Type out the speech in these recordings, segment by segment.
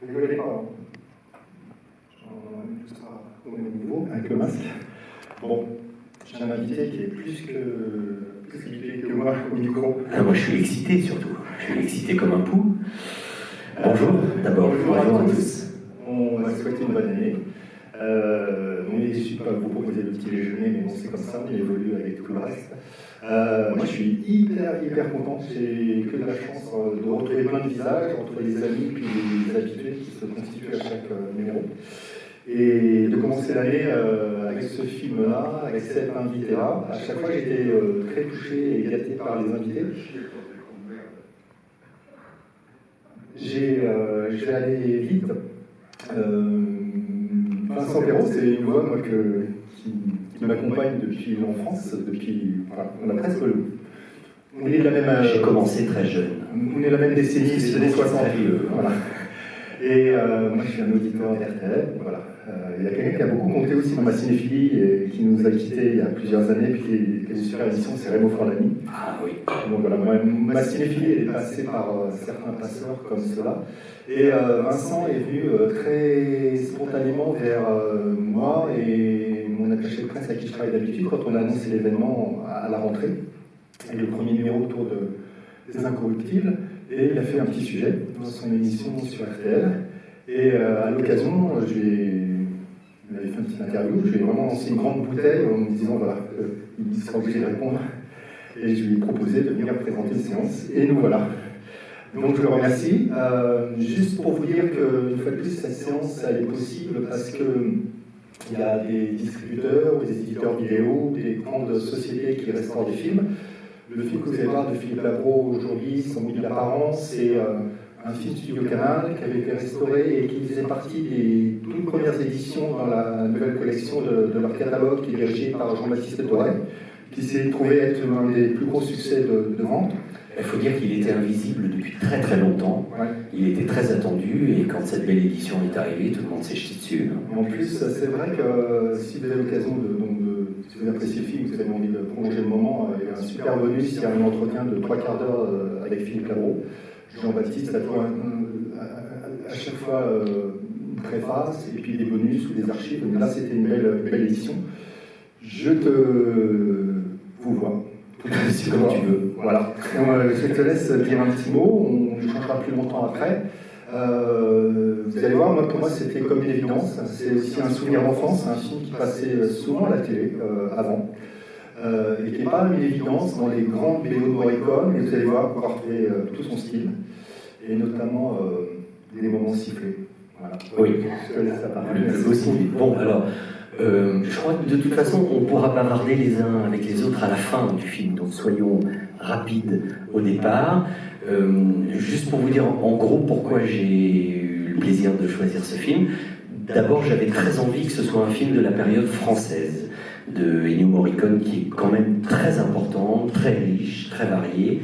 Rigolez pas. Tout sera au même niveau, avec le masque. Bon, j'ai un invité qui est plus habitué que moi au micro. Ah, moi je suis excité surtout. Je suis excité comme un pou. Bonjour, d'abord. Bonjour à tous. On va souhaiter une bonne année. On est déçu de ne pas vous proposer le petit déjeuner, mais bon, c'est comme ça, on évolue avec tout le reste. Moi, je suis hyper content. J'ai que de la chance de retrouver plein de visages, entre les amis puis les habitués qui se constituent à chaque numéro. Et de commencer l'année avec ce film-là, avec cet invité-là. À chaque fois, j'étais très touché et gâté par les invités. Je vais aller vite. Vincent Perrault, c'est une voix moi, qui m'accompagne depuis l'enfance, on a presque on est de la même. J'ai commencé très jeune. On est de la même décennie, les années 60. Voilà. Et moi, je suis un auditeur d'RTL. Voilà. Il y a quelqu'un qui a beaucoup compté aussi dans ma cinéphilie et qui nous a quittés il y a plusieurs années, puis qui est une super édition, c'est Raymond Forlani. Ah oui. Donc voilà, ma cinéphilie est passée par certains passeurs comme cela. Et Vincent est venu très spontanément vers moi et mon attaché de presse à qui je travaille d'habitude quand on a annoncé l'événement à la rentrée, et le premier numéro autour des Incorruptibles. Et il a fait un petit sujet dans son émission sur RTL. Et à l'occasion, il avait fait une petite interview, je lui ai vraiment lancé une grande bouteille en me disant voilà, il sera obligé de répondre. Et je lui ai proposé de venir présenter une séance. Et nous voilà. Donc je le remercie. Juste pour vous dire qu'une fois de plus, cette séance elle est possible parce qu'il y a des distributeurs ou des éditeurs vidéo, des grandes sociétés qui restaurent des films. Le film que vous allez voir de Philippe Labro aujourd'hui, 100 000 par an, c'est un film Studio Canal qui avait été restauré et qui faisait partie des toutes premières éditions dans la nouvelle collection de leur catalogue qui est dirigé par Jean-Baptiste Toré, qui s'est trouvé être un des plus gros succès de vente. Il faut dire qu'il était invisible depuis très très longtemps. Ouais. Il était très attendu et quand cette belle édition est arrivée, tout le monde s'est jeté dessus. En plus, c'est vrai que si vous avez l'occasion si vous appréciez le film, vous avez envie de prolonger le moment, il y a un super bonus, il y a un entretien de 3/4 d'heure avec Philippe Labro. Jean-Baptiste a toujours à chaque fois une préface et puis des bonus ou des archives. Donc là, c'était une belle édition. Je vous vois. C'est comme tu veux. Voilà. Je te laisse dire un petit mot, on changera plus longtemps après. Vous allez voir, pour moi, c'était comme une évidence. C'est aussi un souvenir d'enfance, un film qui passait souvent à la télé avant. Et qui n'est pas une évidence dans les grandes BO de Morricone, mais vous allez voir, vous retrouver tout son style, et notamment des moments sifflés. Voilà. Oui. Je te laisse la parole. Aussi. Bon, alors, je crois que de toute façon, on pourra bavarder les uns avec les autres à la fin du film, donc soyons rapides au départ. Juste pour vous dire en gros pourquoi j'ai eu le plaisir de choisir ce film. D'abord, j'avais très envie que ce soit un film de la période française de Ennio Morricone, qui est quand même très important, très riche, très varié.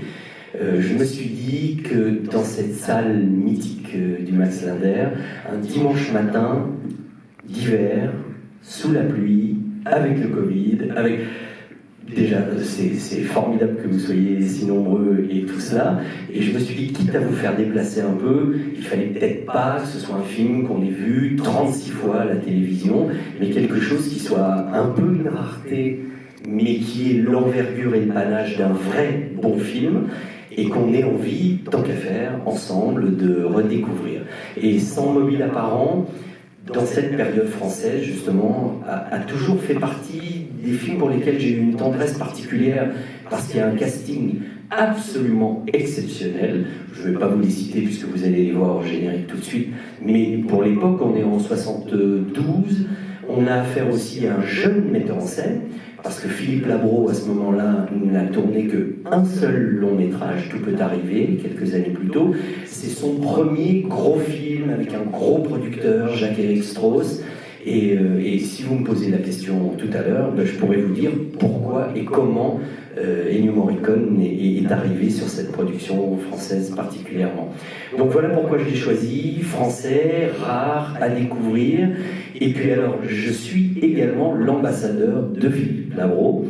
Je me suis dit que dans cette salle mythique du Max Linder, un dimanche matin d'hiver, sous la pluie, avec le Covid, déjà, c'est formidable que vous soyez si nombreux et tout cela. Et je me suis dit, quitte à vous faire déplacer un peu, il fallait peut-être pas que ce soit un film qu'on ait vu 36 fois à la télévision, mais quelque chose qui soit un peu une rareté, mais qui ait l'envergure et le panache d'un vrai bon film, et qu'on ait envie, tant qu'à faire, ensemble, de redécouvrir. Et 100 mobiles apparents, dans cette période française, justement, a toujours fait partie des films pour lesquels j'ai eu une tendresse particulière, parce qu'il y a un casting absolument exceptionnel. Je ne vais pas vous les citer puisque vous allez les voir au générique tout de suite, mais pour l'époque, on est en 72, on a affaire aussi à un jeune metteur en scène, parce que Philippe Labro, à ce moment-là, n'a tourné qu'un seul long métrage, Tout peut arriver, quelques années plus tôt. C'est son premier gros film avec un gros producteur, Jacques-Éric Strauss. Et si vous me posez la question tout à l'heure, je pourrais vous dire pourquoi et comment Ennio Morricone est arrivé sur cette production française particulièrement. Donc voilà pourquoi je l'ai choisi, français, rare, à découvrir. Et puis alors, je suis également l'ambassadeur de Philippe Labro,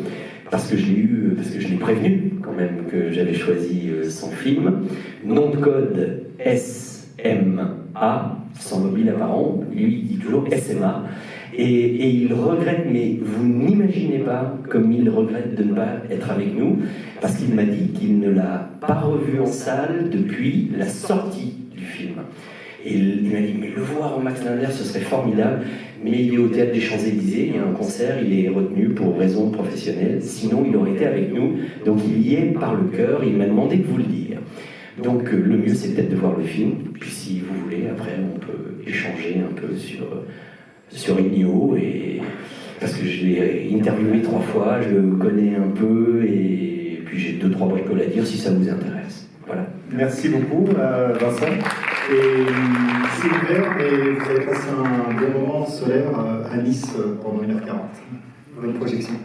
parce que je l'ai prévenu quand même que j'avais choisi son film. Nom de code SRS SMA, sans mobile apparent, lui il dit toujours SMA. Et il regrette, mais vous n'imaginez pas comme il regrette de ne pas être avec nous, parce qu'il m'a dit qu'il ne l'a pas revu en salle depuis la sortie du film. Et il m'a dit, mais le voir en Max Linder, ce serait formidable, mais il est au Théâtre des Champs-Élysées, il y a un concert, il est retenu pour raisons professionnelles, sinon il aurait été avec nous, donc il y est par le cœur, il m'a demandé de vous le dire. Donc le mieux c'est peut-être de voir le film, puis si vous voulez, après on peut échanger un peu sur Ennio, et parce que je l'ai interviewé 3 fois, je le connais un peu, et puis j'ai 2-3 bricoles à dire si ça vous intéresse. Voilà. Merci beaucoup, Vincent. Et c'est ouvert, et vous avez passé un bon moment solaire à Nice pendant 1h40 pour une projection.